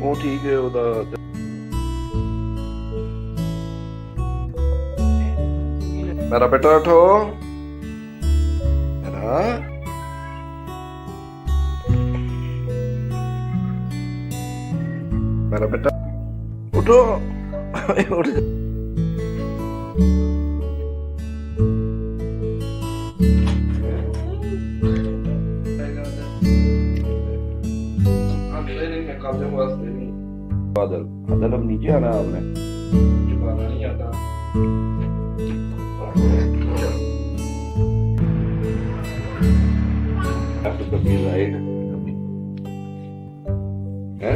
ਉਹ ਠੀਕ ਹੈ ਉਹਦਾ। ਮੇਰਾ ਬੇਟਾ ਉਠੋ, ਮੇਰਾ ਮੇਰਾ ਬੇਟਾ ਉਠੋ, ਉੱਠ ਜਾ। बादल बादल अब नीचे आना है आपने, चुकाना नहीं आता। कभी राइट है